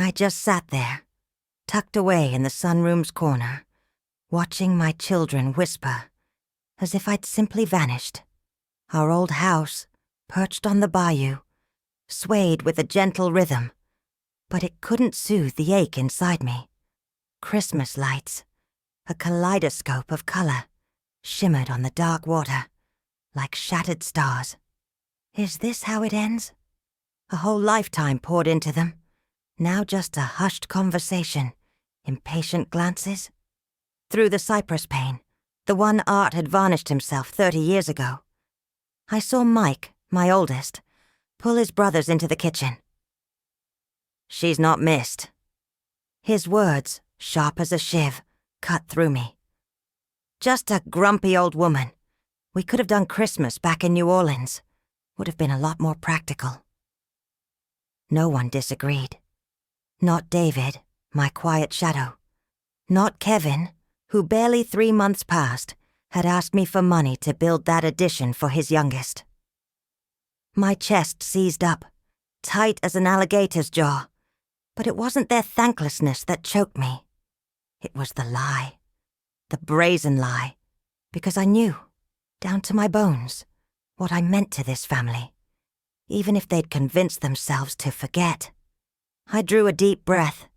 I just sat there, tucked away in the sunroom's corner, watching my children whisper, as if I'd simply vanished. Our old house, perched on the bayou, swayed with a gentle rhythm, but it couldn't soothe the ache inside me. Christmas lights, a kaleidoscope of color, shimmered on the dark water, like shattered stars. Is this how it ends? A whole lifetime poured into them, now just a hushed conversation, impatient glances. Through the cypress pane, the one Art had varnished himself 30 years ago, I saw Mike, my oldest, pull his brothers into the kitchen. "She's not missed." His words, sharp as a shiv, cut through me. Just a grumpy old woman. We could have done Christmas back in New Orleans. Would have been a lot more practical. No one disagreed. Not David, my quiet shadow. Not Kevin, who barely 3 months past had asked me for money to build that addition for his youngest. My chest seized up, tight as an alligator's jaw, but it wasn't their thanklessness that choked me. It was the lie, the brazen lie, because I knew, down to my bones, what I meant to this family, even if they'd convinced themselves to forget. I drew a deep breath,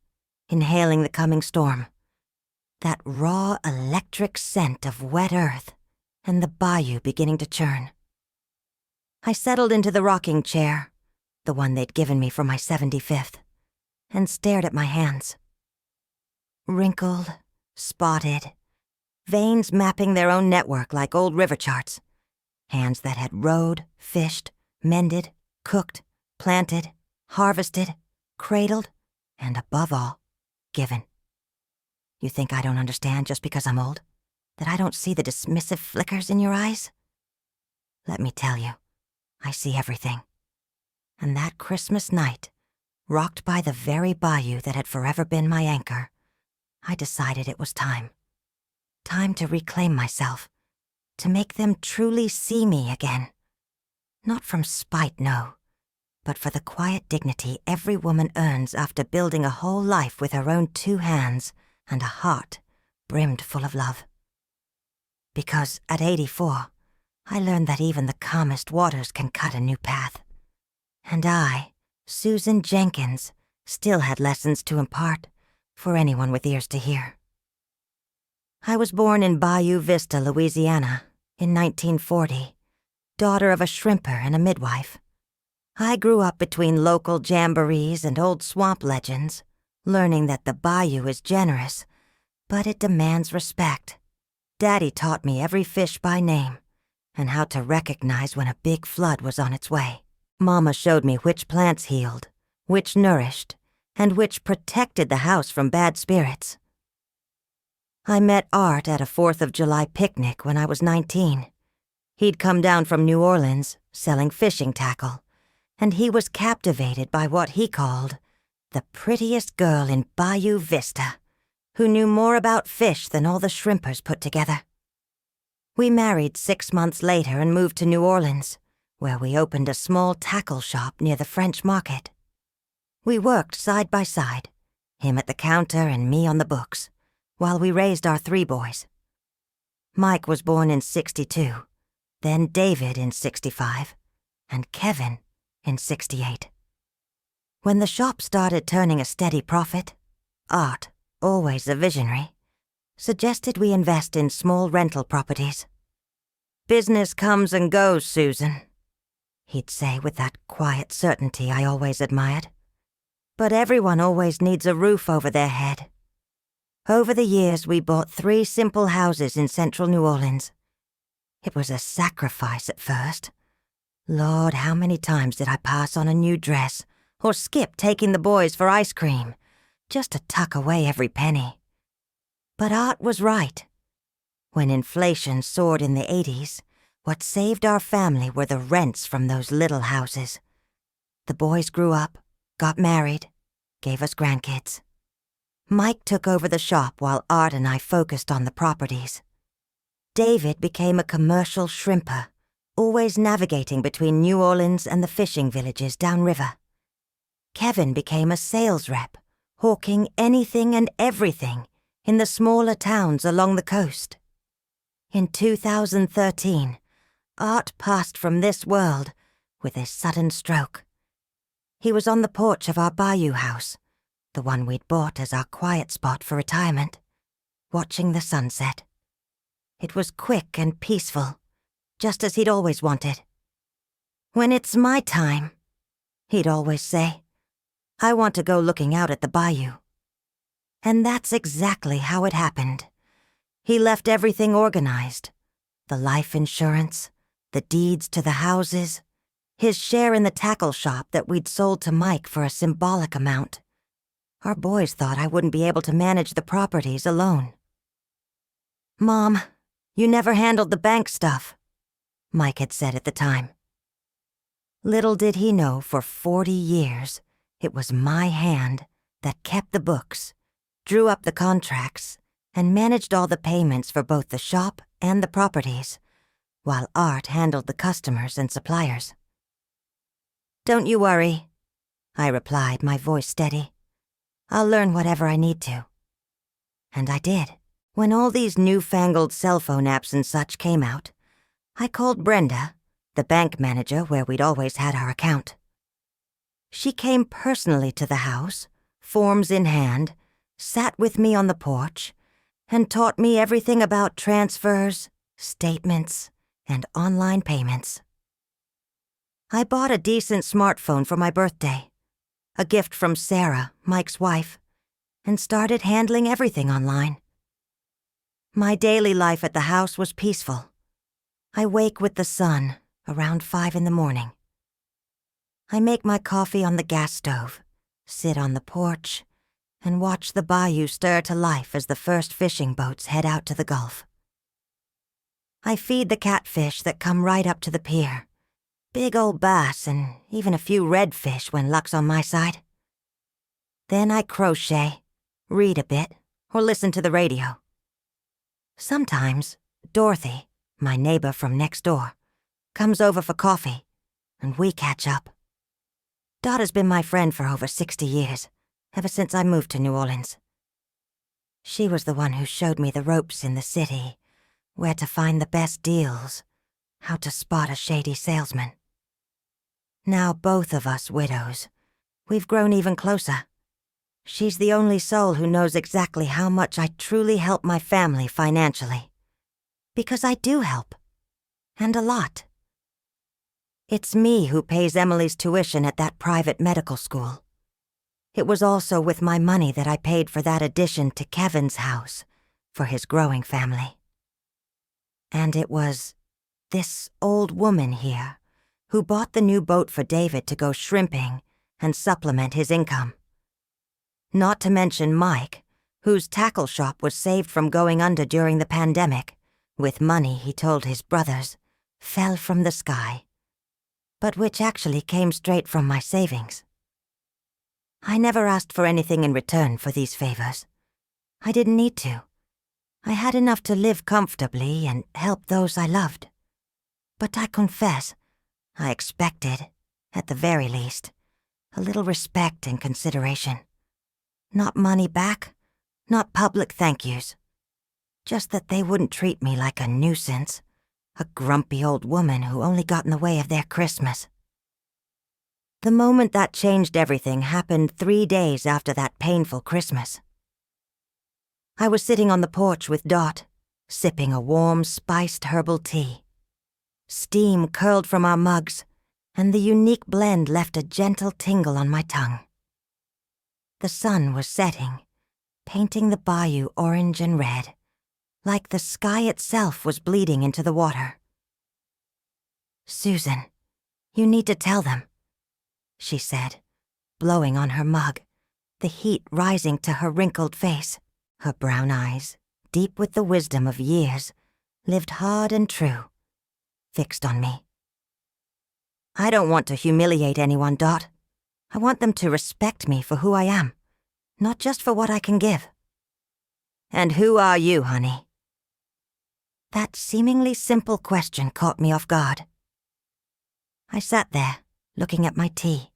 inhaling the coming storm. That raw electric scent of wet earth and the bayou beginning to churn. I settled into the rocking chair, the one they'd given me for my 75th, and stared at my hands. Wrinkled, spotted, veins mapping their own network like old river charts. Hands that had rowed, fished, mended, cooked, planted, harvested, cradled, and above all, given. You think I don't understand just because I'm old? That I don't see the dismissive flickers in your eyes? Let me tell you, I see everything. And that Christmas night, rocked by the very bayou that had forever been my anchor, I decided it was time. Time to reclaim myself, to make them truly see me again. Not from spite, no, but for the quiet dignity every woman earns after building a whole life with her own 2 hands and a heart brimmed full of love. Because at 84, I learned that even the calmest waters can cut a new path. And I, Susan Jenkins, still had lessons to impart for anyone with ears to hear. I was born in Bayou Vista, Louisiana, in 1940, daughter of a shrimper and a midwife. I grew up between local jamborees and old swamp legends, learning that the bayou is generous, but it demands respect. Daddy taught me every fish by name, and how to recognize when a big flood was on its way. Mama showed me which plants healed, which nourished, and which protected the house from bad spirits. I met Art at a 4th of July picnic when I was 19. He'd come down from New Orleans, selling fishing tackle, and he was captivated by what he called the prettiest girl in Bayou Vista, who knew more about fish than all the shrimpers put together. We married 6 months later and moved to New Orleans, where we opened a small tackle shop near the French Market. We worked side by side, him at the counter and me on the books, while we raised our 3 boys. Mike was born in 62, then David in 65, and Kevin in 68. When the shop started turning a steady profit, Art, always a visionary, suggested we invest in small rental properties. "Business comes and goes, Susan," he'd say with that quiet certainty I always admired. "But everyone always needs a roof over their head." Over the years, we bought 3 simple houses in central New Orleans. It was a sacrifice at first. Lord, how many times did I pass on a new dress or skip taking the boys for ice cream, just to tuck away every penny. But Art was right. When inflation soared in the 80s, what saved our family were the rents from those little houses. The boys grew up, got married, gave us grandkids. Mike took over the shop while Art and I focused on the properties. David became a commercial shrimper, always navigating between New Orleans and the fishing villages downriver. Kevin became a sales rep, hawking anything and everything in the smaller towns along the coast. In 2013, Art passed from this world with a sudden stroke. He was on the porch of our bayou house, the one we'd bought as our quiet spot for retirement, watching the sunset. It was quick and peaceful, just as he'd always wanted. "When it's my time," he'd always say, "I want to go looking out at the bayou." And that's exactly how it happened. He left everything organized: the life insurance, the deeds to the houses, his share in the tackle shop that we'd sold to Mike for a symbolic amount. Our boys thought I wouldn't be able to manage the properties alone. "Mom, you never handled the bank stuff," Mike had said at the time. Little did he know, for 40 years, it was my hand that kept the books, drew up the contracts, and managed all the payments for both the shop and the properties, while Art handled the customers and suppliers. "Don't you worry," I replied, my voice steady. "I'll learn whatever I need to." And I did. When all these newfangled cell phone apps and such came out, I called Brenda, the bank manager where we'd always had our account. She came personally to the house, forms in hand, sat with me on the porch, and taught me everything about transfers, statements, and online payments. I bought a decent smartphone for my birthday, a gift from Sarah, Mike's wife, and started handling everything online. My daily life at the house was peaceful. I wake with the sun around 5 in the morning. I make my coffee on the gas stove, sit on the porch, and watch the bayou stir to life as the first fishing boats head out to the Gulf. I feed the catfish that come right up to the pier, big old bass and even a few redfish when luck's on my side. Then I crochet, read a bit, or listen to the radio. Sometimes Dorothy, my neighbor from next door, comes over for coffee, and we catch up. Dot has been my friend for over 60 years, ever since I moved to New Orleans. She was the one who showed me the ropes in the city, where to find the best deals, how to spot a shady salesman. Now both of us widows, we've grown even closer. She's the only soul who knows exactly how much I truly help my family financially. Because I do help. And a lot. It's me who pays Emily's tuition at that private medical school. It was also with my money that I paid for that addition to Kevin's house for his growing family. And it was this old woman here who bought the new boat for David to go shrimping and supplement his income. Not to mention Mike, whose tackle shop was saved from going under during the pandemic, with money he told his brothers fell from the sky, but which actually came straight from my savings. I never asked for anything in return for these favors. I didn't need to. I had enough to live comfortably and help those I loved. But I confess, I expected, at the very least, a little respect and consideration. Not money back, not public thank yous. Just that they wouldn't treat me like a nuisance, a grumpy old woman who only got in the way of their Christmas. The moment that changed everything happened 3 days after that painful Christmas. I was sitting on the porch with Dot, sipping a warm, spiced herbal tea. Steam curled from our mugs, and the unique blend left a gentle tingle on my tongue. The sun was setting, painting the bayou orange and red, like the sky itself was bleeding into the water. "Susan, you need to tell them," she said, blowing on her mug, the heat rising to her wrinkled face. Her brown eyes, deep with the wisdom of years, lived hard and true, fixed on me. "I don't want to humiliate anyone, Dot. I want them to respect me for who I am, not just for what I can give." "And who are you, honey?" That seemingly simple question caught me off guard. I sat there, looking at my tea,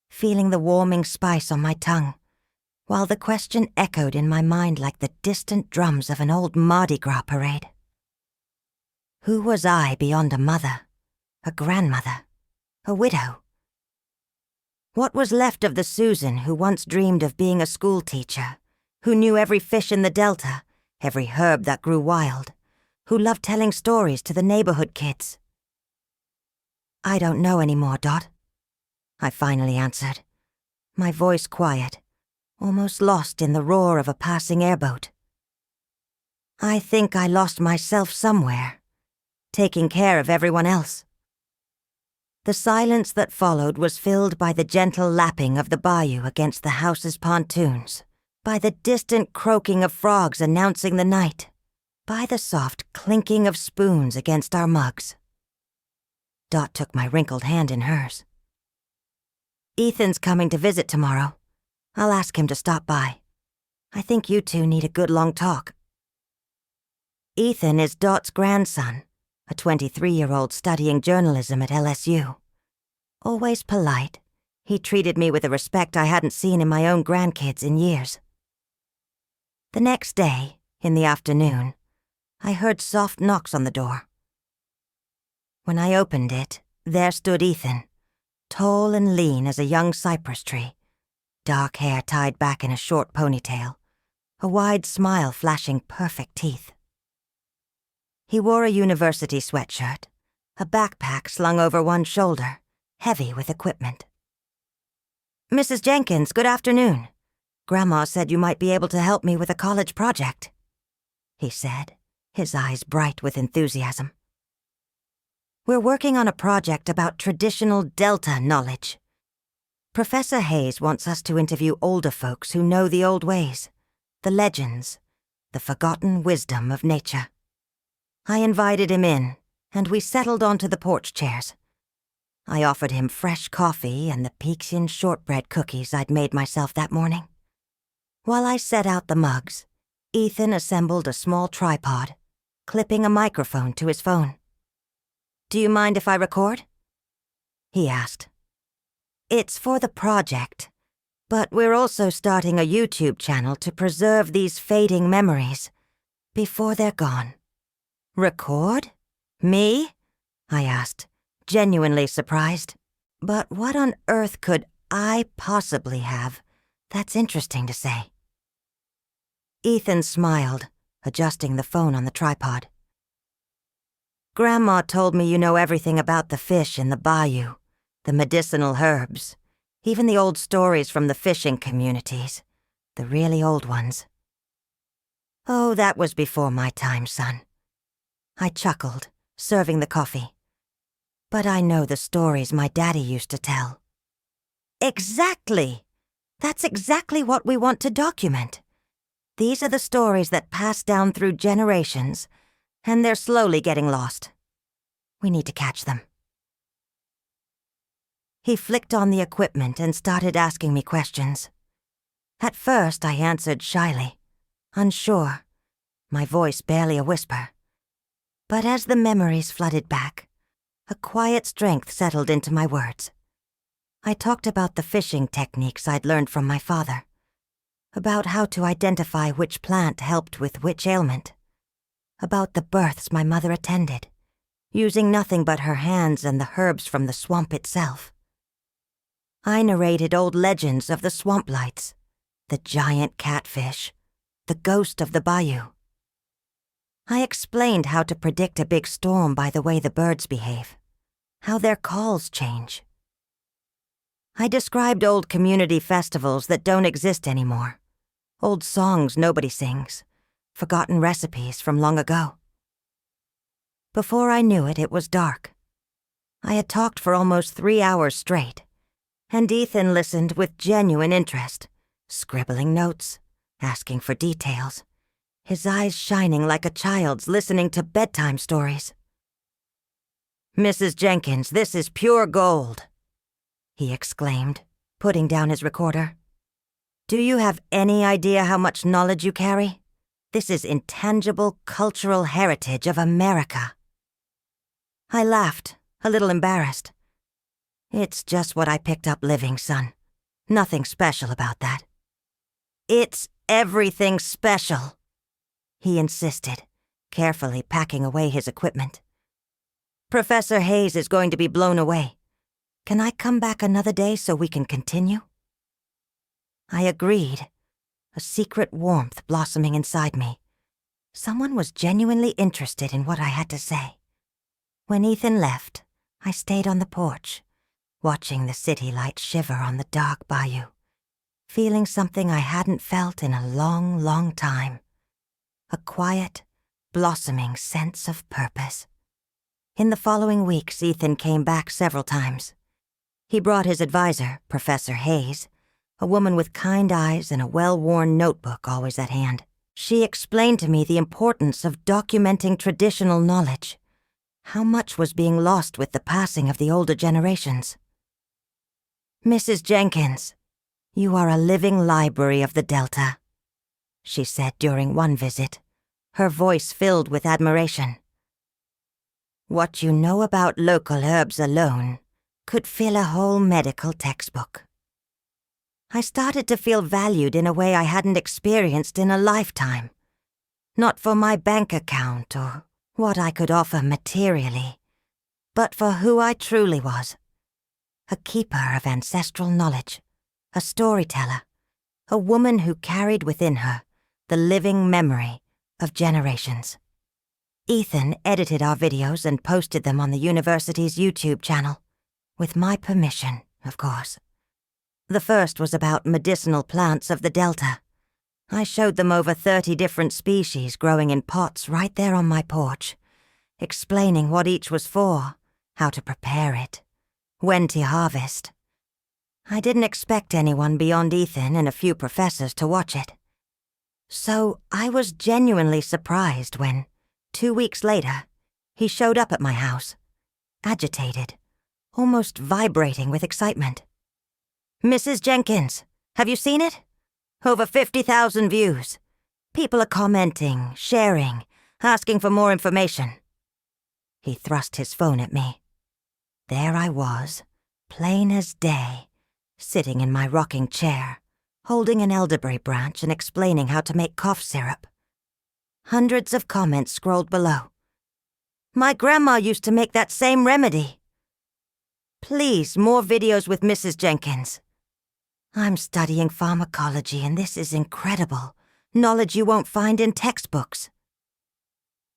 feeling the warming spice on my tongue, while the question echoed in my mind like the distant drums of an old Mardi Gras parade. Who was I beyond a mother, a grandmother, a widow? What was left of the Susan who once dreamed of being a school teacher, who knew every fish in the Delta, every herb that grew wild, who loved telling stories to the neighborhood kids? I don't know anymore, Dot, I finally answered, my voice quiet, almost lost in the roar of a passing airboat. I think I lost myself somewhere, taking care of everyone else. The silence that followed was filled by the gentle lapping of the bayou against the house's pontoons, by the distant croaking of frogs announcing the night, by the soft clinking of spoons against our mugs. Dot took my wrinkled hand in hers. Ethan's coming to visit tomorrow. I'll ask him to stop by. I think you two need a good long talk. Ethan is Dot's grandson, a 23-year-old studying journalism at LSU. Always polite, he treated me with a respect I hadn't seen in my own grandkids in years. The next day, in the afternoon, I heard soft knocks on the door. When I opened it, there stood Ethan, tall and lean as a young cypress tree, dark hair tied back in a short ponytail, a wide smile flashing perfect teeth. He wore a university sweatshirt, a backpack slung over one shoulder, heavy with equipment. "Mrs. Jenkins, good afternoon. Grandma said you might be able to help me with a college project," he said, his eyes bright with enthusiasm. "We're working on a project about traditional Delta knowledge. Professor Hayes wants us to interview older folks who know the old ways, the legends, the forgotten wisdom of nature." I invited him in, and we settled onto the porch chairs. I offered him fresh coffee and the Peaksian shortbread cookies I'd made myself that morning. While I set out the mugs, Ethan assembled a small tripod, clipping a microphone to his phone. "Do you mind if I record?" he asked. "It's for the project, but we're also starting a YouTube channel to preserve these fading memories before they're gone." "Record? Me?" I asked, genuinely surprised. But what on earth could I possibly have that's interesting to say? Ethan smiled, adjusting the phone on the tripod. "Grandma told me you know everything about the fish in the bayou, the medicinal herbs, even the old stories from the fishing communities, the really old ones." "Oh, that was before my time, son." I chuckled, serving the coffee. "But I know the stories my daddy used to tell." "Exactly! That's exactly what we want to document. These are the stories that pass down through generations, and they're slowly getting lost. We need to catch them." He flicked on the equipment and started asking me questions. At first, I answered shyly, unsure, my voice barely a whisper. But as the memories flooded back, a quiet strength settled into my words. I talked about the fishing techniques I'd learned from my father, about how to identify which plant helped with which ailment, about the births my mother attended, using nothing but her hands and the herbs from the swamp itself. I narrated old legends of the swamp lights, the giant catfish, the ghost of the bayou. I explained how to predict a big storm by the way the birds behave, how their calls change. I described old community festivals that don't exist anymore, old songs nobody sings, forgotten recipes from long ago. Before I knew it, it was dark. I had talked for almost 3 hours straight, and Ethan listened with genuine interest, scribbling notes, asking for details, his eyes shining like a child's listening to bedtime stories. "Mrs. Jenkins, this is pure gold," he exclaimed, putting down his recorder. "Do you have any idea how much knowledge you carry? This is intangible cultural heritage of America." I laughed, a little embarrassed. "It's just what I picked up living, son. Nothing special about that." It's everything special," he insisted, carefully packing away his equipment. "Professor Hayes is going to be blown away. Can I come back another day so we can continue?" I agreed, a secret warmth blossoming inside me. Someone was genuinely interested in what I had to say. When Ethan left, I stayed on the porch, watching the city lights shiver on the dark bayou, feeling something I hadn't felt in a long, long time. A quiet, blossoming sense of purpose. In the following weeks, Ethan came back several times. He brought his advisor, Professor Hayes, a woman with kind eyes and a well-worn notebook always at hand. She explained to me the importance of documenting traditional knowledge, how much was being lost with the passing of the older generations. "Mrs. Jenkins, you are a living library of the Delta," she said during one visit, her voice filled with admiration. "What you know about local herbs alone could fill a whole medical textbook." I started to feel valued in a way I hadn't experienced in a lifetime. Not for my bank account or what I could offer materially, but for who I truly was. A keeper of ancestral knowledge, a storyteller, a woman who carried within her the living memory of generations. Ethan edited our videos and posted them on the university's YouTube channel, with my permission, of course. The first was about medicinal plants of the Delta. I showed them over 30 different species growing in pots right there on my porch, explaining what each was for, how to prepare it, when to harvest. I didn't expect anyone beyond Ethan and a few professors to watch it. So I was genuinely surprised when, 2 weeks later, he showed up at my house, agitated, almost vibrating with excitement. "Mrs. Jenkins, have you seen it? Over 50,000 views. People are commenting, sharing, asking for more information." He thrust his phone at me. There I was, plain as day, sitting in my rocking chair, holding an elderberry branch and explaining how to make cough syrup. Hundreds of comments scrolled below. "My grandma used to make that same remedy." "Please, more videos with Mrs. Jenkins." "I'm studying pharmacology and this is incredible. Knowledge you won't find in textbooks."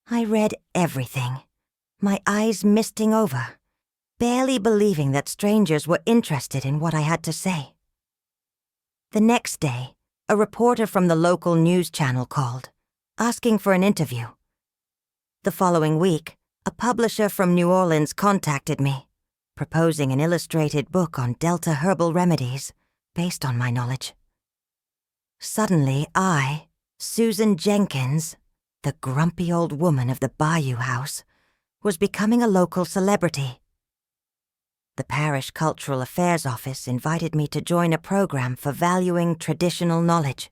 I read everything, my eyes misting over, barely believing that strangers were interested in what I had to say. The next day, a reporter from the local news channel called, asking for an interview. The following week, a publisher from New Orleans contacted me, proposing an illustrated book on Delta herbal remedies based on my knowledge. Suddenly, I, Susan Jenkins, the grumpy old woman of the Bayou House, was becoming a local celebrity. The Parish Cultural Affairs Office invited me to join a program for valuing traditional knowledge,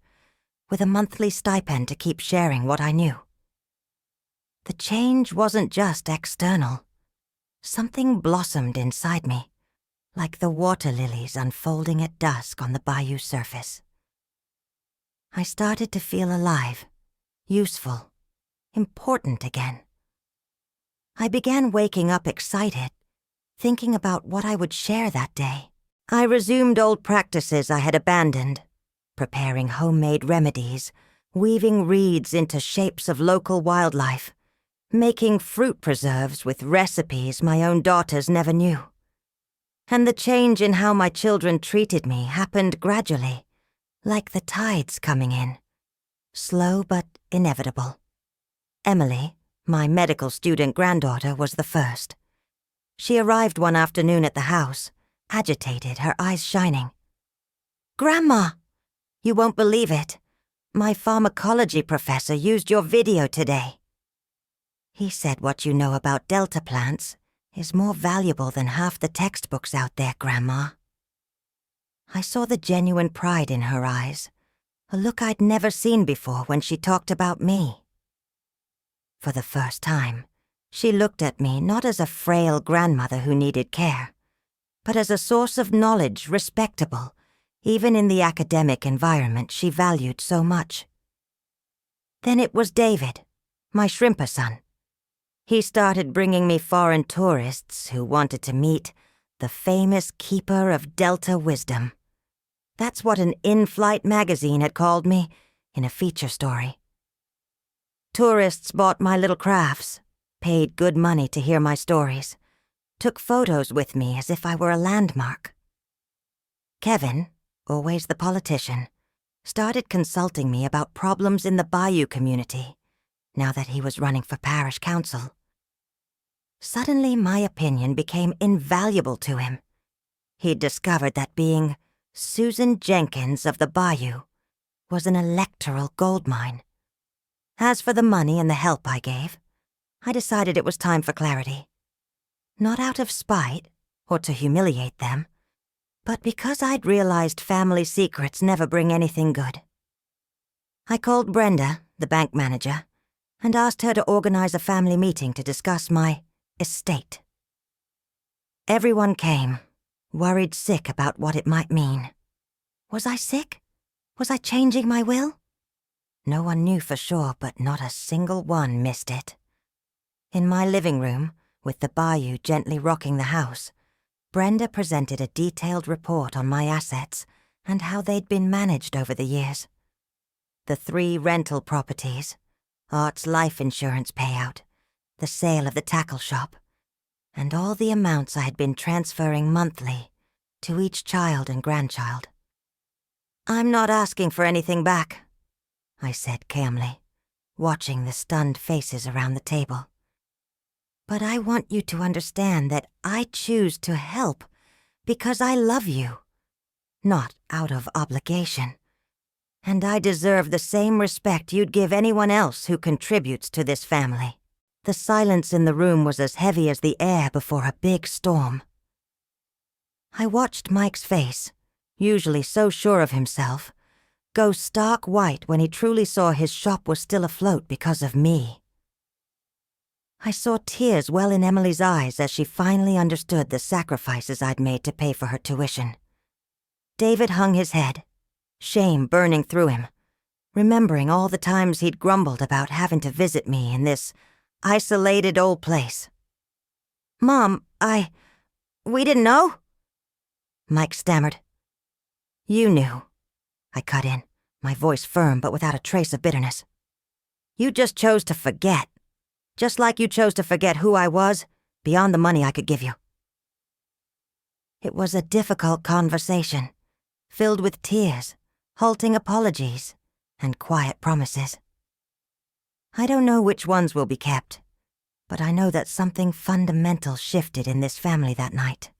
with a monthly stipend to keep sharing what I knew. The change wasn't just external. Something blossomed inside me, like the water lilies unfolding at dusk on the bayou surface. I started to feel alive, useful, important again. I began waking up excited, thinking about what I would share that day. I resumed old practices I had abandoned, preparing homemade remedies, weaving reeds into shapes of local wildlife, making fruit preserves with recipes my own daughters never knew. And the change in how my children treated me happened gradually, like the tides coming in, slow but inevitable. Emily, my medical student granddaughter, was the first. She arrived one afternoon at the house, agitated, her eyes shining. "Grandma, you won't believe it. My pharmacology professor used your video today. He said what you know about Delta plants is more valuable than half the textbooks out there, Grandma." I saw the genuine pride in her eyes, a look I'd never seen before when she talked about me. For the first time, she looked at me not as a frail grandmother who needed care, but as a source of knowledge respectable, even in the academic environment she valued so much. Then it was David, my Shrimper son. He started bringing me foreign tourists who wanted to meet the famous keeper of Delta wisdom. That's what an in-flight magazine had called me in a feature story. Tourists bought my little crafts, paid good money to hear my stories, took photos with me as if I were a landmark. Kevin, always the politician, started consulting me about problems in the Bayou community, now that he was running for parish council. Suddenly, my opinion became invaluable to him. He'd discovered that being Susan Jenkins of the Bayou was an electoral goldmine. As for the money and the help I gave, I decided it was time for clarity. Not out of spite, or to humiliate them, but because I'd realized family secrets never bring anything good. I called Brenda, the bank manager, and asked her to organize a family meeting to discuss my estate. Everyone came, worried sick about what it might mean. Was I sick? Was I changing my will? No one knew for sure, but not a single one missed it. In my living room, with the Bayou gently rocking the house, Brenda presented a detailed report on my assets and how they'd been managed over the years. The 3 rental properties, Art's life insurance payout, the sale of the tackle shop, and all the amounts I had been transferring monthly to each child and grandchild. "I'm not asking for anything back," I said calmly, watching the stunned faces around the table. "But I want you to understand that I choose to help because I love you, not out of obligation. And I deserve the same respect you'd give anyone else who contributes to this family." The silence in the room was as heavy as the air before a big storm. I watched Mike's face, usually so sure of himself, go stark white when he truly saw his shop was still afloat because of me. I saw tears well in Emily's eyes as she finally understood the sacrifices I'd made to pay for her tuition. David hung his head, shame burning through him, remembering all the times he'd grumbled about having to visit me in this isolated old place. "Mom, we didn't know?" Mike stammered. "You knew," I cut in, my voice firm but without a trace of bitterness. "You just chose to forget, just like you chose to forget who I was beyond the money I could give you." It was a difficult conversation, filled with tears, halting apologies, and quiet promises. I don't know which ones will be kept, but I know that something fundamental shifted in this family that night.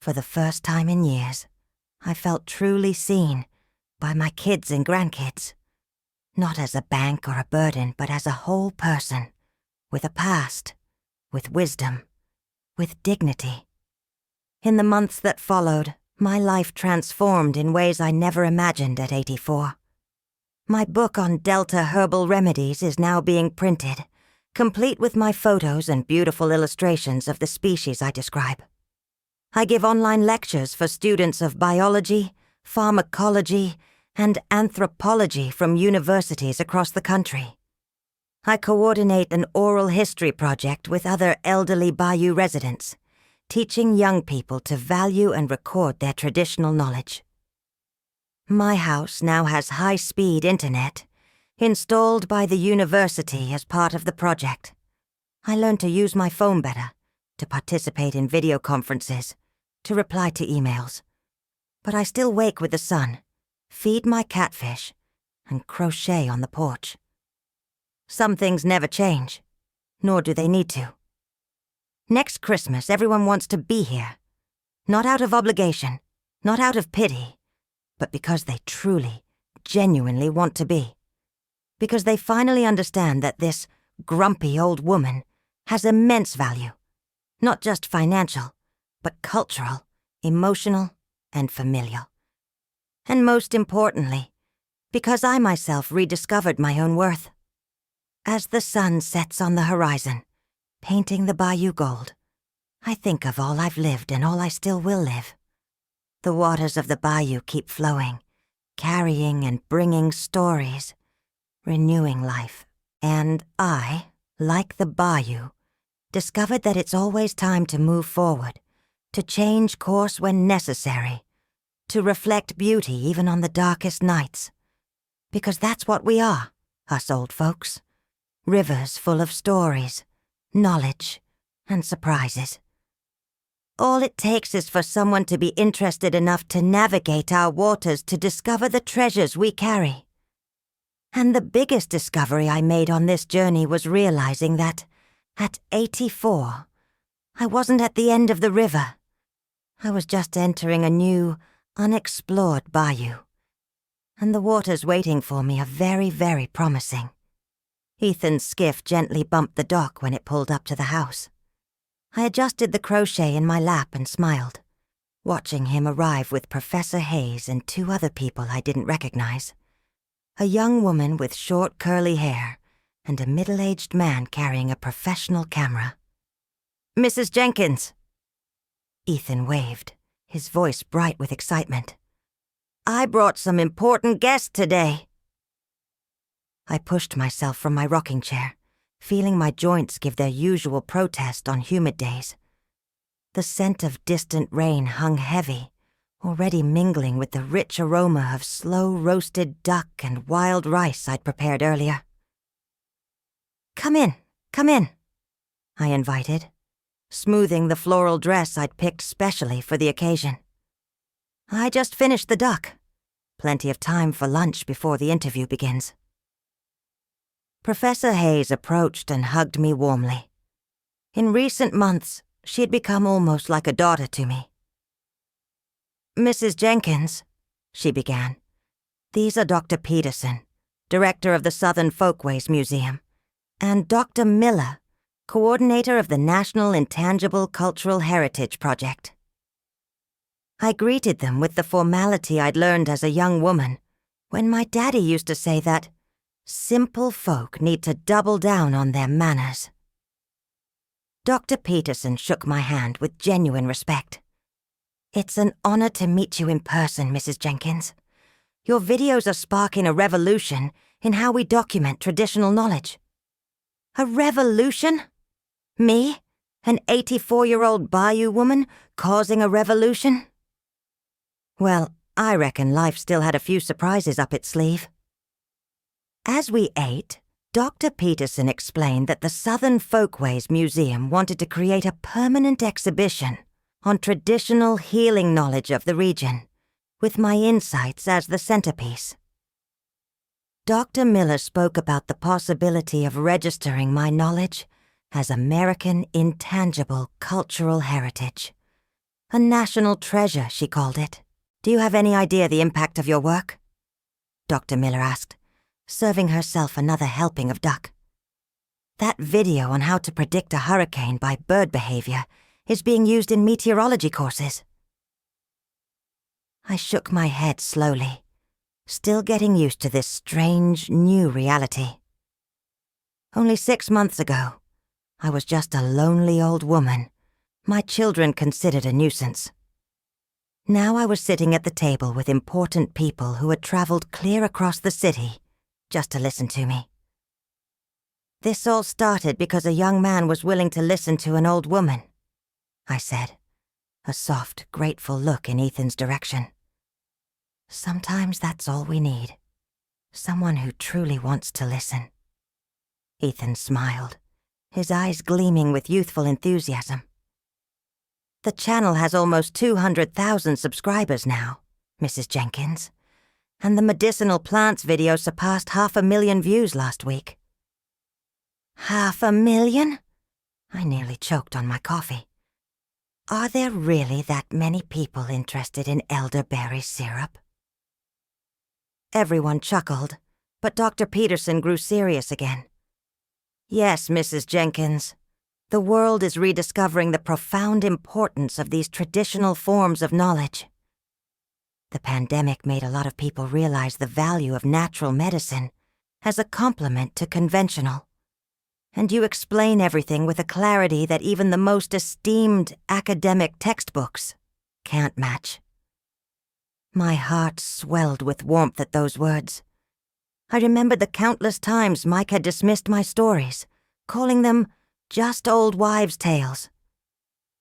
For the first time in years, I felt truly seen by my kids and grandkids, not as a bank or a burden, but as a whole person, with a past, with wisdom, with dignity. In the months that followed, my life transformed in ways I never imagined at 84. My book on Delta herbal remedies is now being printed, complete with my photos and beautiful illustrations of the species I describe. I give online lectures for students of biology, pharmacology, and anthropology from universities across the country. I coordinate an oral history project with other elderly Bayou residents, teaching young people to value and record their traditional knowledge. My house now has high-speed internet, installed by the university as part of the project. I learned to use my phone better, to participate in video conferences, to reply to emails. But I still wake with the sun, feed my catfish, and crochet on the porch. Some things never change, nor do they need to. Next Christmas, everyone wants to be here. Not out of obligation, not out of pity, but because they truly, genuinely want to be. Because they finally understand that this grumpy old woman has immense value. Not just financial, but cultural, emotional, and familial. And most importantly, because I myself rediscovered my own worth. As the sun sets on the horizon, painting the Bayou gold, I think of all I've lived and all I still will live. The waters of the bayou keep flowing, carrying and bringing stories, renewing life. And I, like the bayou, discovered that it's always time to move forward, to change course when necessary, to reflect beauty even on the darkest nights. Because that's what we are, us old folks. Rivers full of stories, knowledge, and surprises. All it takes is for someone to be interested enough to navigate our waters to discover the treasures we carry. And the biggest discovery I made on this journey was realizing that, at 84, I wasn't at the end of the river. I was just entering a new, unexplored bayou. And the waters waiting for me are very, very promising. Ethan's skiff gently bumped the dock when it pulled up to the house. I adjusted the crochet in my lap and smiled, watching him arrive with Professor Hayes and 2 other people I didn't recognize. A young woman with short curly hair and a middle-aged man carrying a professional camera. "Mrs. Jenkins." Ethan waved, his voice bright with excitement. "I brought some important guests today." I pushed myself from my rocking chair, feeling my joints give their usual protest on humid days. The scent of distant rain hung heavy, already mingling with the rich aroma of slow-roasted duck and wild rice I'd prepared earlier. Come in," I invited, smoothing the floral dress I'd picked specially for the occasion. "I just finished the duck. Plenty of time for lunch before the interview begins." Professor Hayes approached and hugged me warmly. In recent months, she had become almost like a daughter to me. "Mrs. Jenkins," she began, "these are Dr. Peterson, director of the Southern Folkways Museum, and Dr. Miller, coordinator of the National Intangible Cultural Heritage Project." I greeted them with the formality I'd learned as a young woman, when my daddy used to say that simple folk need to double down on their manners. Dr. Peterson shook my hand with genuine respect. "It's an honor to meet you in person, Mrs. Jenkins. Your videos are sparking a revolution in how we document traditional knowledge." "A revolution? Me, an 84-year-old bayou woman, causing a revolution?" Well, I reckon life still had a few surprises up its sleeve. As we ate, Dr. Peterson explained that the Southern Folkways Museum wanted to create a permanent exhibition on traditional healing knowledge of the region, with my insights as the centerpiece. Dr. Miller spoke about the possibility of registering my knowledge as American Intangible Cultural Heritage. A national treasure, she called it. "Do you have any idea the impact of your work?" Dr. Miller asked, serving herself another helping of duck. "That video on how to predict a hurricane by bird behavior is being used in meteorology courses." I shook my head slowly, still getting used to this strange, new reality. Only 6 months ago, I was just a lonely old woman, my children considered a nuisance. Now I was sitting at the table with important people who had traveled clear across the city just to listen to me. "This all started because a young man was willing to listen to an old woman," I said, a soft, grateful look in Ethan's direction. Sometimes that's all we need. Someone who truly wants to listen. Ethan smiled, his eyes gleaming with youthful enthusiasm. "The channel has almost 200,000 subscribers now, Mrs. Jenkins, and the medicinal plants video surpassed 500,000 views last week." 500,000? I nearly choked on my coffee. Are there really that many people interested in elderberry syrup? Everyone chuckled, but Dr. Peterson grew serious again. "Yes, Mrs. Jenkins. The world is rediscovering the profound importance of these traditional forms of knowledge. The pandemic made a lot of people realize the value of natural medicine as a complement to conventional. And you explain everything with a clarity that even the most esteemed academic textbooks can't match." My heart swelled with warmth at those words. I remembered the countless times Mike had dismissed my stories, calling them just old wives' tales.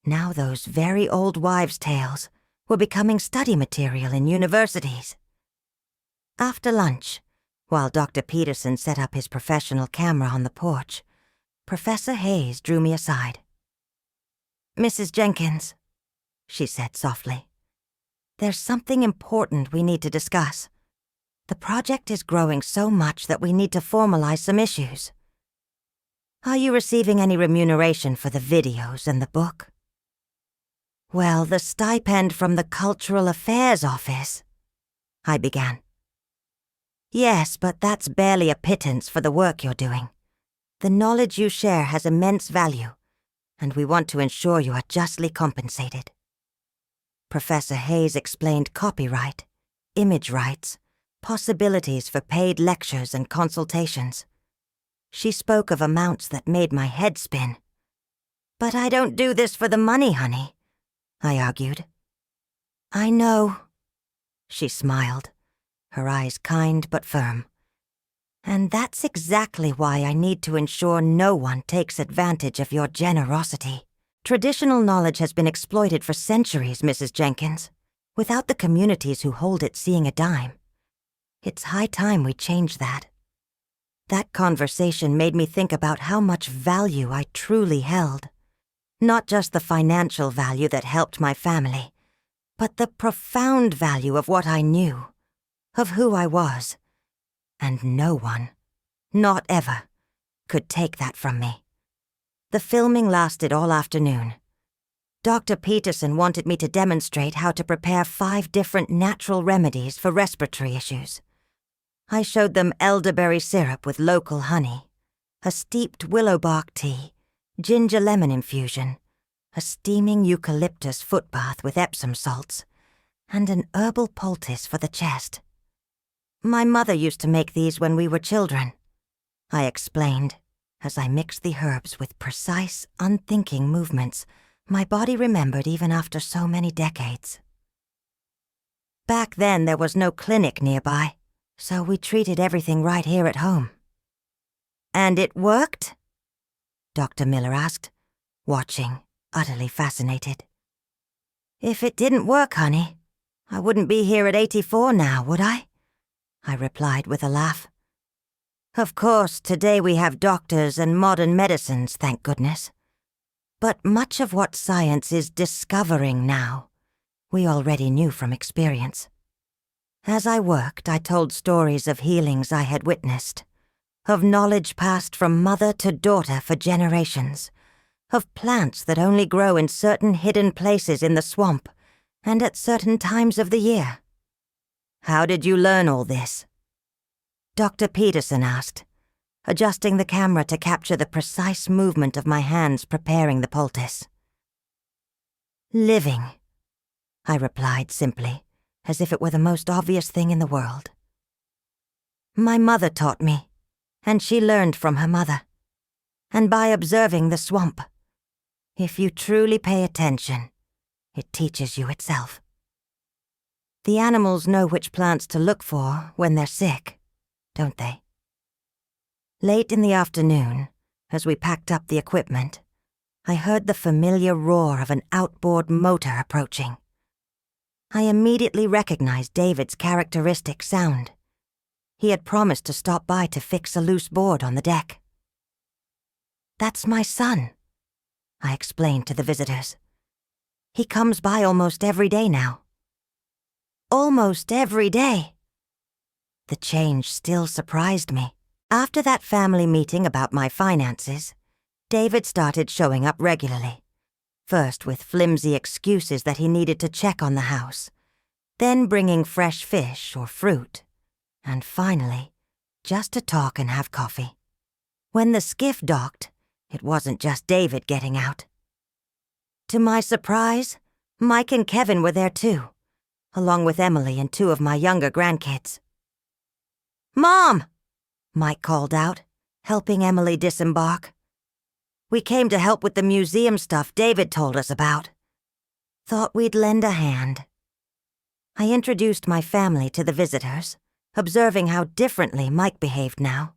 Now those very old wives' tales were becoming study material in universities. After lunch, while Dr. Peterson set up his professional camera on the porch, Professor Hayes drew me aside. "Mrs. Jenkins," she said softly, "there's something important we need to discuss. The project is growing so much that we need to formalize some issues. Are you receiving any remuneration for the videos and the book?" "Well, the stipend from the Cultural Affairs Office," I began. "Yes, but that's barely a pittance for the work you're doing. The knowledge you share has immense value, and we want to ensure you are justly compensated." Professor Hayes explained copyright, image rights, possibilities for paid lectures and consultations. She spoke of amounts that made my head spin. "But I don't do this for the money, honey," I argued. "I know," she smiled, her eyes kind but firm. "And that's exactly why I need to ensure no one takes advantage of your generosity. Traditional knowledge has been exploited for centuries, Mrs. Jenkins, without the communities who hold it seeing a dime. It's high time we change that." That conversation made me think about how much value I truly held. Not just the financial value that helped my family, but the profound value of what I knew, of who I was. And no one, not ever, could take that from me. The filming lasted all afternoon. Dr. Peterson wanted me to demonstrate how to prepare 5 different natural remedies for respiratory issues. I showed them elderberry syrup with local honey, a steeped willow bark tea, ginger lemon infusion, a steaming eucalyptus foot bath with Epsom salts, and an herbal poultice for the chest. "My mother used to make these when we were children," I explained, as I mixed the herbs with precise, unthinking movements my body remembered even after so many decades. "Back then there was no clinic nearby, so we treated everything right here at home." "And it worked?" Dr. Miller asked, watching, utterly fascinated. "If it didn't work, honey, I wouldn't be here at 84 now, would I?" I replied with a laugh. "Of course, today we have doctors and modern medicines, thank goodness. But much of what science is discovering now, we already knew from experience." As I worked, I told stories of healings I had witnessed, of knowledge passed from mother to daughter for generations, of plants that only grow in certain hidden places in the swamp and at certain times of the year. "How did you learn all this?" Dr. Peterson asked, adjusting the camera to capture the precise movement of my hands preparing the poultice. "Living," I replied simply, as if it were the most obvious thing in the world. "My mother taught me, and she learned from her mother. And by observing the swamp, if you truly pay attention, it teaches you itself. The animals know which plants to look for when they're sick, don't they?" Late in the afternoon, as we packed up the equipment, I heard the familiar roar of an outboard motor approaching. I immediately recognized David's characteristic sound. He had promised to stop by to fix a loose board on the deck. "That's my son," I explained to the visitors. "He comes by almost every day now." "Almost every day?" The change still surprised me. After that family meeting about my finances, David started showing up regularly, first with flimsy excuses that he needed to check on the house, then bringing fresh fish or fruit, and finally, just to talk and have coffee. When the skiff docked, it wasn't just David getting out. To my surprise, Mike and Kevin were there too, along with Emily and 2 of my younger grandkids. "Mom!" Mike called out, helping Emily disembark. "We came to help with the museum stuff David told us about. Thought we'd lend a hand." I introduced my family to the visitors, observing how differently Mike behaved now.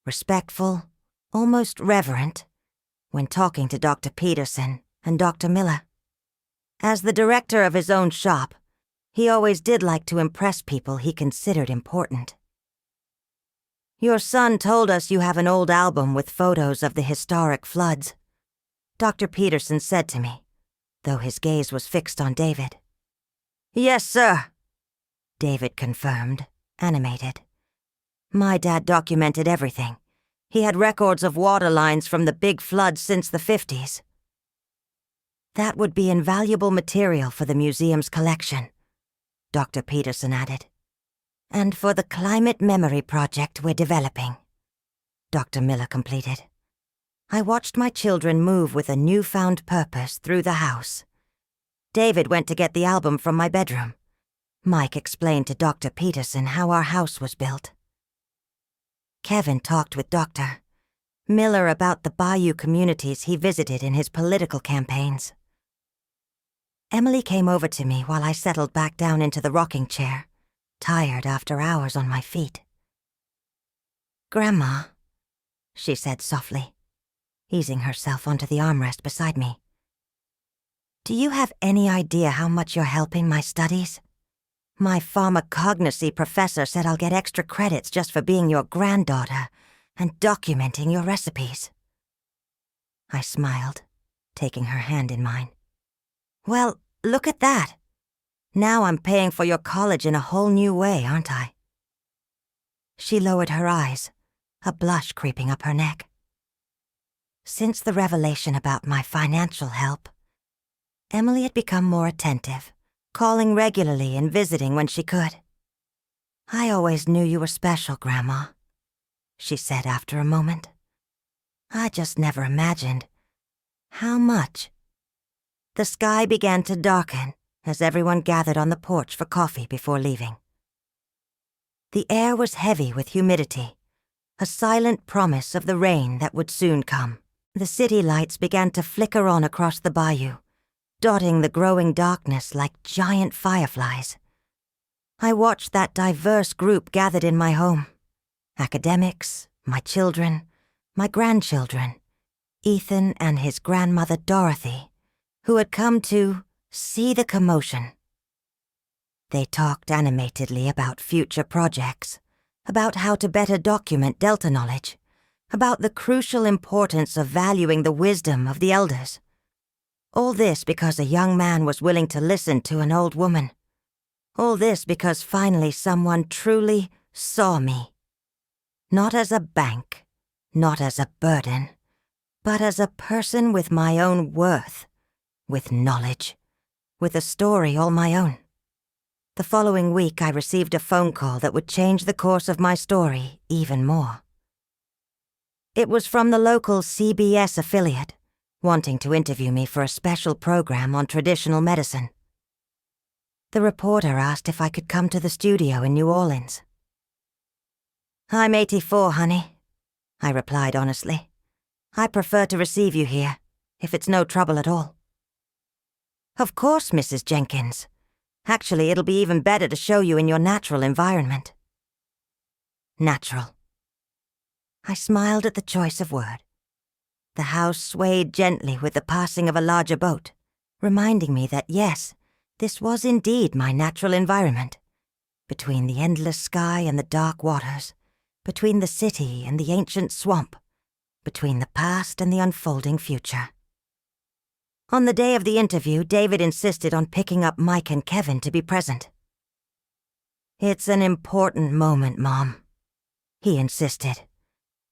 Respectful, almost reverent, when talking to Dr. Peterson and Dr. Miller. As the director of his own shop, he always did like to impress people he considered important. "Your son told us you have an old album with photos of the historic floods," Dr. Peterson said to me, though his gaze was fixed on David. "Yes, sir," David confirmed, animated. "My dad documented everything. He had records of water lines from the big floods since the 50s. "That would be invaluable material for the museum's collection," Dr. Peterson added. "And for the climate memory project we're developing," Dr. Miller completed. I watched my children move with a newfound purpose through the house. David went to get the album from my bedroom. Mike explained to Dr. Peterson how our house was built. Kevin talked with Dr. Miller about the bayou communities he visited in his political campaigns. Emily came over to me while I settled back down into the rocking chair, tired after hours on my feet. "Grandma," she said softly, easing herself onto the armrest beside me. "Do you have any idea how much you're helping my studies? My pharmacognosy professor said I'll get extra credits just for being your granddaughter and documenting your recipes." I smiled, taking her hand in mine. "Well, look at that. Now I'm paying for your college in a whole new way, aren't I?" She lowered her eyes, a blush creeping up her neck. Since the revelation about my financial help, Emily had become more attentive, calling regularly and visiting when she could. "I always knew you were special, Grandma," she said after a moment. "I just never imagined how much." The sky began to darken as everyone gathered on the porch for coffee before leaving. The air was heavy with humidity, a silent promise of the rain that would soon come. The city lights began to flicker on across the bayou, dotting the growing darkness like giant fireflies. I watched that diverse group gathered in my home. Academics, my children, my grandchildren, Ethan and his grandmother Dorothy, who had come to see the commotion. They talked animatedly about future projects, about how to better document Delta knowledge, about the crucial importance of valuing the wisdom of the elders. All this because a young man was willing to listen to an old woman. All this because finally someone truly saw me. Not as a bank, not as a burden, but as a person with my own worth, with knowledge, with a story all my own. The following week I received a phone call that would change the course of my story even more. It was from the local CBS affiliate, wanting to interview me for a special program on traditional medicine. The reporter asked if I could come to the studio in New Orleans. "I'm 84, honey," I replied honestly. "I prefer to receive you here, if it's no trouble at all." "Of course, Mrs. Jenkins. Actually, it'll be even better to show you in your natural environment." Natural. I smiled at the choice of word. The house swayed gently with the passing of a larger boat, reminding me that yes, this was indeed my natural environment. Between the endless sky and the dark waters, between the city and the ancient swamp, between the past and the unfolding future. On the day of the interview, David insisted on picking up Mike and Kevin to be present. "It's an important moment, Mom," he insisted.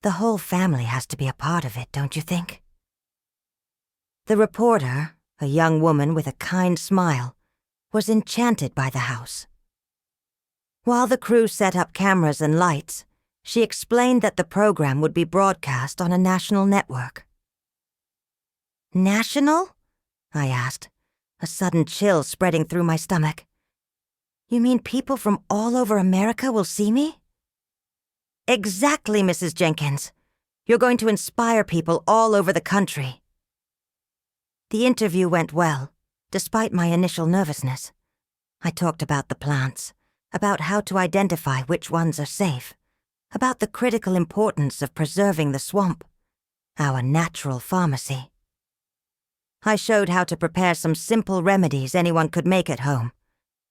"The whole family has to be a part of it, don't you think?" The reporter, a young woman with a kind smile, was enchanted by the house. While the crew set up cameras and lights, she explained that the program would be broadcast on a national network. "National?" I asked, a sudden chill spreading through my stomach. "You mean people from all over America will see me?" "Exactly, Mrs. Jenkins. You're going to inspire people all over the country." The interview went well, despite my initial nervousness. I talked about the plants, about how to identify which ones are safe, about the critical importance of preserving the swamp, our natural pharmacy. I showed how to prepare some simple remedies anyone could make at home,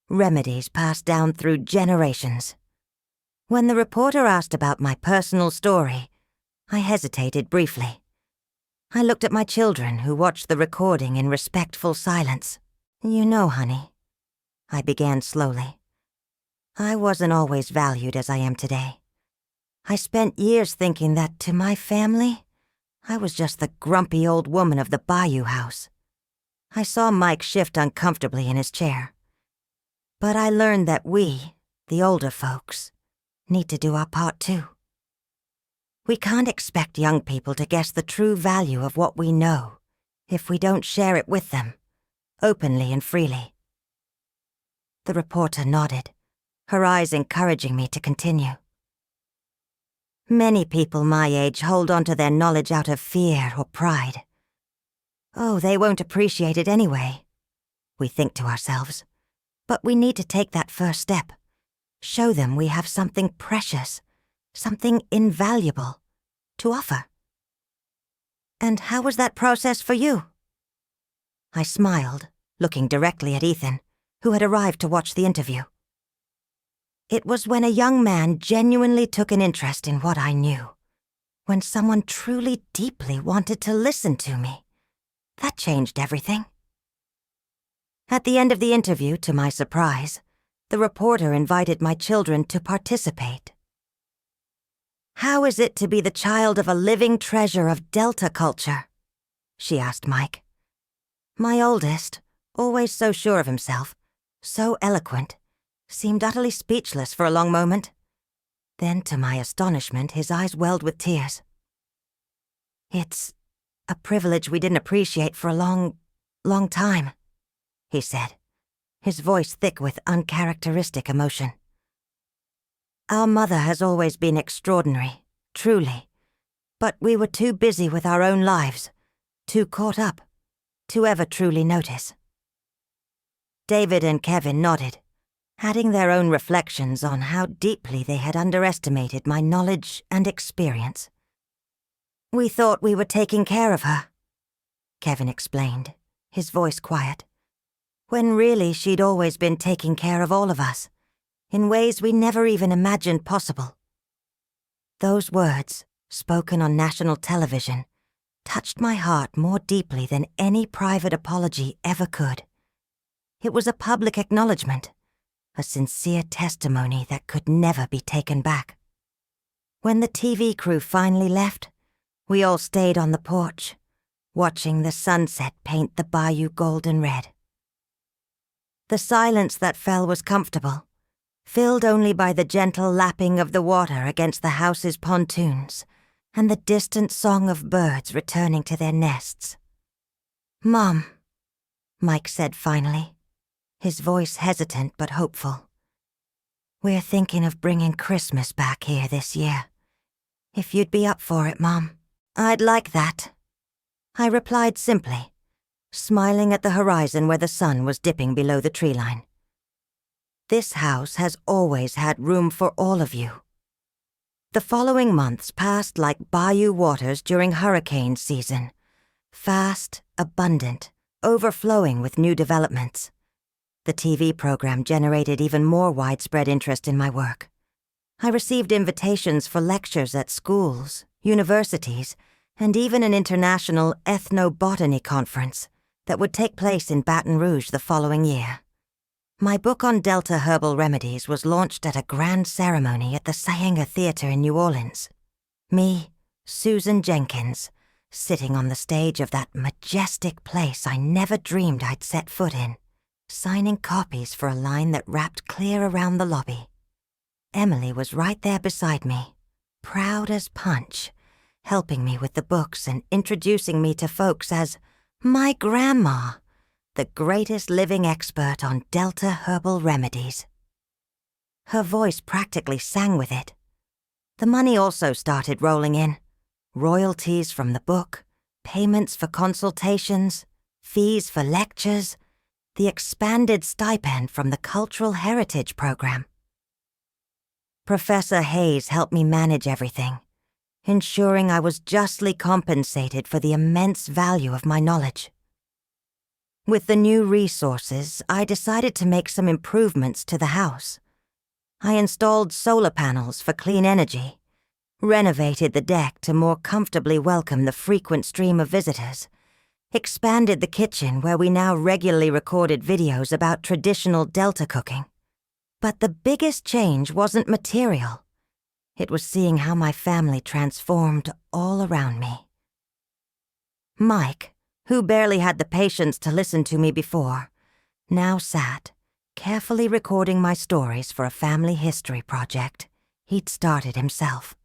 remedies passed down through generations. When the reporter asked about my personal story, I hesitated briefly. I looked at my children, who watched the recording in respectful silence. "You know, honey," I began slowly, "I wasn't always valued as I am today. I spent years thinking that to my family, I was just the grumpy old woman of the Bayou house." I saw Mike shift uncomfortably in his chair. "But I learned that we, the older folks, need to do our part too. We can't expect young people to guess the true value of what we know if we don't share it with them, openly and freely." The reporter nodded, her eyes encouraging me to continue. "Many people my age hold on to their knowledge out of fear or pride. Oh, they won't appreciate it anyway, we think to ourselves. But we need to take that first step. Show them we have something precious, something invaluable, to offer." "And how was that process for you?" I smiled, looking directly at Ethan, who had arrived to watch the interview. "It was when a young man genuinely took an interest in what I knew, when someone truly deeply wanted to listen to me. That changed everything." At the end of the interview, to my surprise, the reporter invited my children to participate. "How is it to be the child of a living treasure of Delta culture?" she asked Mike. My oldest, always so sure of himself, so eloquent, seemed utterly speechless for a long moment. Then, to my astonishment, his eyes welled with tears. "It's a privilege we didn't appreciate for a long time," he said, his voice thick with uncharacteristic emotion. "Our mother has always been extraordinary, truly, but we were too busy with our own lives, too caught up, to ever truly notice." David and Kevin nodded, adding their own reflections on how deeply they had underestimated my knowledge and experience. "We thought we were taking care of her," Kevin explained, his voice quiet, "when really she'd always been taking care of all of us, in ways we never even imagined possible." Those words, spoken on national television, touched my heart more deeply than any private apology ever could. It was a public acknowledgement, a sincere testimony that could never be taken back. When the TV crew finally left, we all stayed on the porch, watching the sunset paint the bayou golden red. The silence that fell was comfortable, filled only by the gentle lapping of the water against the house's pontoons and the distant song of birds returning to their nests. "Mom," Mike said finally, his voice hesitant but hopeful, "we're thinking of bringing Christmas back here this year. If you'd be up for it, Mom." "I'd like that," I replied simply, smiling at the horizon where the sun was dipping below the tree line. This house has always had room for all of you. The following months passed like bayou waters during hurricane season, fast, abundant, overflowing with new developments. The TV program generated even more widespread interest in my work. I received invitations for lectures at schools, universities, and even an international ethnobotany conference that would take place in Baton Rouge the following year. My book on Delta herbal remedies was launched at a grand ceremony at the Sayenga Theater in New Orleans. Me, Susan Jenkins, sitting on the stage of that majestic place I never dreamed I'd set foot in, signing copies for a line that wrapped clear around the lobby. Emily was right there beside me, proud as punch, helping me with the books and introducing me to folks as my grandma, the greatest living expert on Delta herbal remedies. Her voice practically sang with it. The money also started rolling in. Royalties from the book, payments for consultations, fees for lectures, the expanded stipend from the Cultural Heritage Program. Professor Hayes helped me manage everything, ensuring I was justly compensated for the immense value of my knowledge. With the new resources, I decided to make some improvements to the house. I installed solar panels for clean energy, renovated the deck to more comfortably welcome the frequent stream of visitors, expanded the kitchen where we now regularly recorded videos about traditional Delta cooking. But the biggest change wasn't material. It was seeing how my family transformed all around me. Mike, who barely had the patience to listen to me before, now sat, carefully recording my stories for a family history project he'd started himself.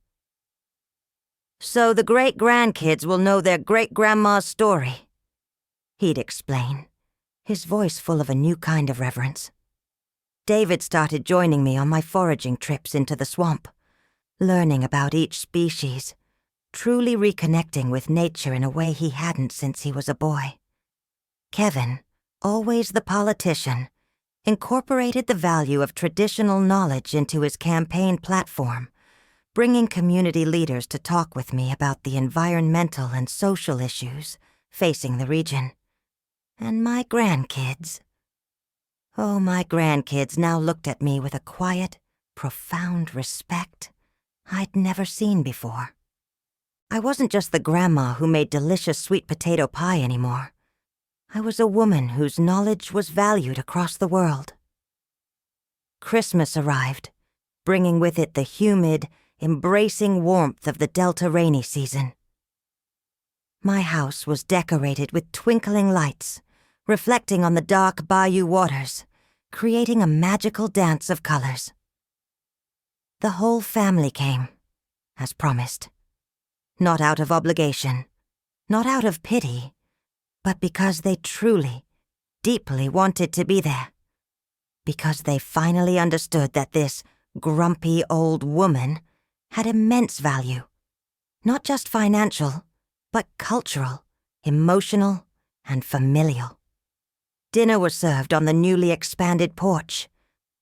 "So the great-grandkids will know their great-grandma's story," he'd explain, his voice full of a new kind of reverence. David started joining me on my foraging trips into the swamp, learning about each species, truly reconnecting with nature in a way he hadn't since he was a boy. Kevin, always the politician, incorporated the value of traditional knowledge into his campaign platform, bringing community leaders to talk with me about the environmental and social issues facing the region. And my grandkids. Oh, my grandkids now looked at me with a quiet, profound respect I'd never seen before. I wasn't just the grandma who made delicious sweet potato pie anymore. I was a woman whose knowledge was valued across the world. Christmas arrived, bringing with it the humid, embracing warmth of the Delta rainy season. My house was decorated with twinkling lights, reflecting on the dark bayou waters, creating a magical dance of colors. The whole family came, as promised. Not out of obligation, not out of pity, but because they truly, deeply wanted to be there. Because they finally understood that this grumpy old woman had immense value. Not just financial, but cultural, emotional, and familial. Dinner was served on the newly expanded porch,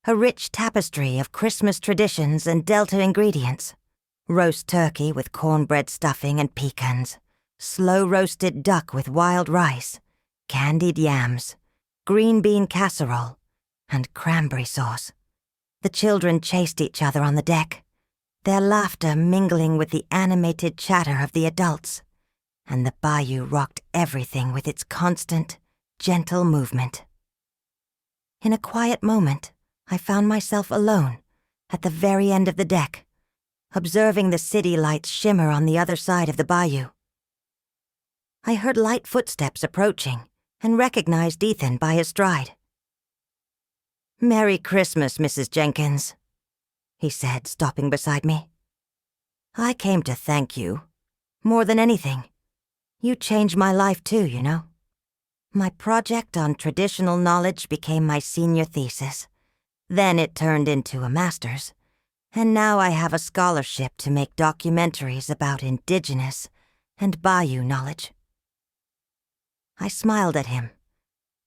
a rich tapestry of Christmas traditions and Delta ingredients. Roast turkey with cornbread stuffing and pecans, slow-roasted duck with wild rice, candied yams, green bean casserole, and cranberry sauce. The children chased each other on the deck, their laughter mingling with the animated chatter of the adults, and the bayou rocked everything with its constant, gentle movement. In a quiet moment, I found myself alone, at the very end of the deck, observing the city lights shimmer on the other side of the bayou. I heard light footsteps approaching and recognized Ethan by his stride. "Merry Christmas, Mrs. Jenkins," he said, stopping beside me. "I came to thank you. More than anything, you changed my life too, you know. My project on traditional knowledge became my senior thesis. Then it turned into a master's. And now I have a scholarship to make documentaries about indigenous and bayou knowledge." I smiled at him,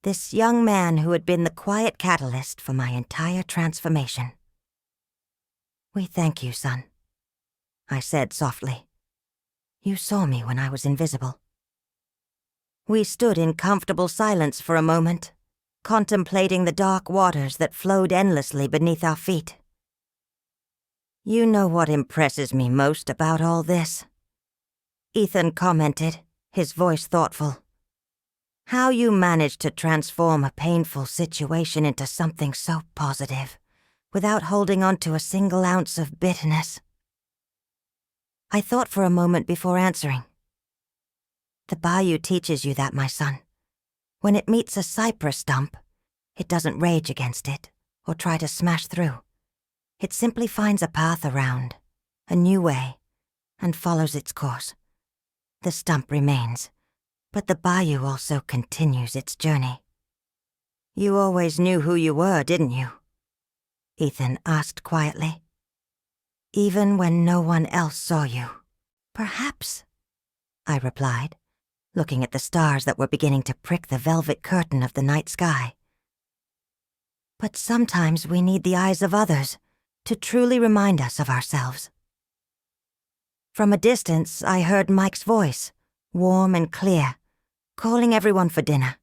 this young man who had been the quiet catalyst for my entire transformation. "We thank you, son," I said softly. "You saw me when I was invisible." We stood in comfortable silence for a moment, contemplating the dark waters that flowed endlessly beneath our feet. "You know what impresses me most about all this?" Ethan commented, his voice thoughtful. "How you managed to transform a painful situation into something so positive, without holding on to a single ounce of bitterness." I thought for a moment before answering. "The bayou teaches you that, my son. When it meets a cypress stump, it doesn't rage against it or try to smash through. It simply finds a path around, a new way, and follows its course. The stump remains, but the bayou also continues its journey." "You always knew who you were, didn't you?" Ethan asked quietly. "Even when no one else saw you." "Perhaps," I replied, looking at the stars that were beginning to prick the velvet curtain of the night sky, But sometimes we need the eyes of others to truly remind us of ourselves. From a distance, I heard Mike's voice, warm and clear, calling everyone for dinner.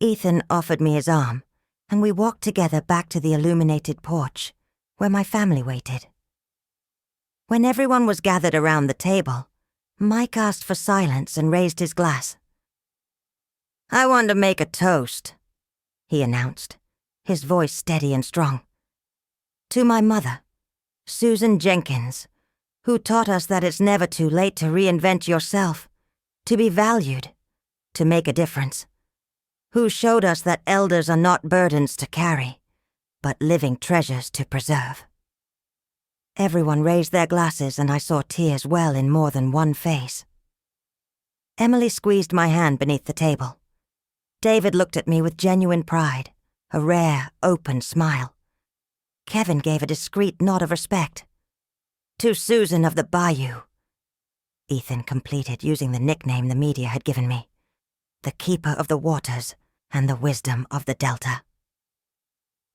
Ethan offered me his arm, and we walked together back to the illuminated porch, where my family waited. When everyone was gathered around the table, Mike asked for silence and raised his glass. "I want to make a toast," he announced, his voice steady and strong. "To my mother, Susan Jenkins, who taught us that it's never too late to reinvent yourself, to be valued, to make a difference. Who showed us that elders are not burdens to carry, but living treasures to preserve." Everyone raised their glasses, and I saw tears well in more than one face. Emily squeezed my hand beneath the table. David looked at me with genuine pride, a rare, open smile. Kevin gave a discreet nod of respect. "To Susan of the Bayou," Ethan completed, using the nickname the media had given me, "the keeper of the waters and the wisdom of the Delta."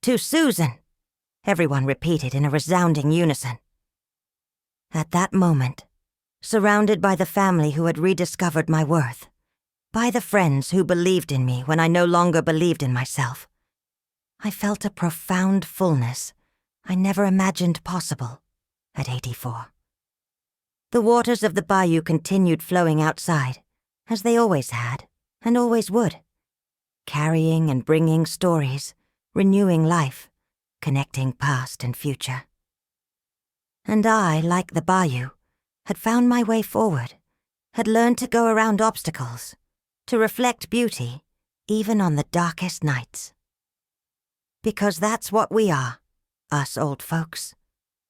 "To Susan," everyone repeated in a resounding unison. At that moment, surrounded by the family who had rediscovered my worth, by the friends who believed in me when I no longer believed in myself, I felt a profound fullness I never imagined possible at 84. The waters of the bayou continued flowing outside, as they always had and always would, carrying and bringing stories, renewing life, connecting past and future. And I, like the bayou, had found my way forward, had learned to go around obstacles, to reflect beauty, even on the darkest nights. Because that's what we are, us old folks.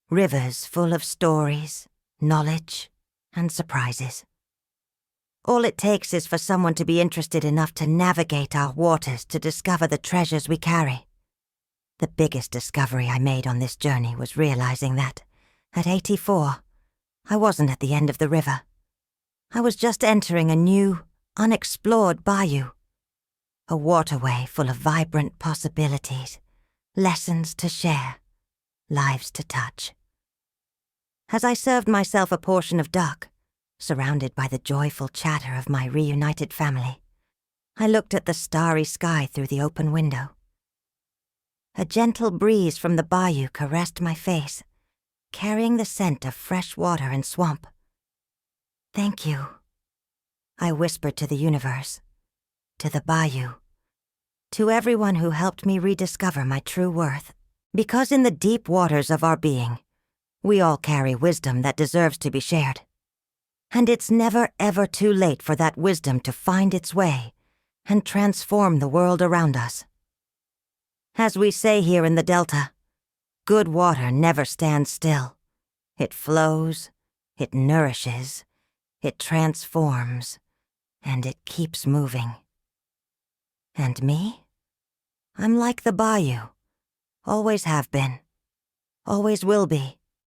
Rivers full of stories, knowledge, and surprises. All it takes is for someone to be interested enough to navigate our waters to discover the treasures we carry. The biggest discovery I made on this journey was realizing that, at 84, I wasn't at the end of the river. I was just entering a new, unexplored bayou. A waterway full of vibrant possibilities, lessons to share, lives to touch. As I served myself a portion of duck, surrounded by the joyful chatter of my reunited family, I looked at the starry sky through the open window. A gentle breeze from the bayou caressed my face, carrying the scent of fresh water and swamp. "Thank you," I whispered to the universe, to the bayou, to everyone who helped me rediscover my true worth. Because in the deep waters of our being, we all carry wisdom that deserves to be shared. And it's never ever too late for that wisdom to find its way and transform the world around us. As we say here in the Delta, good water never stands still. It flows, it nourishes, it transforms, and it keeps moving. And me? I'm like the bayou. Always have been. Always will be.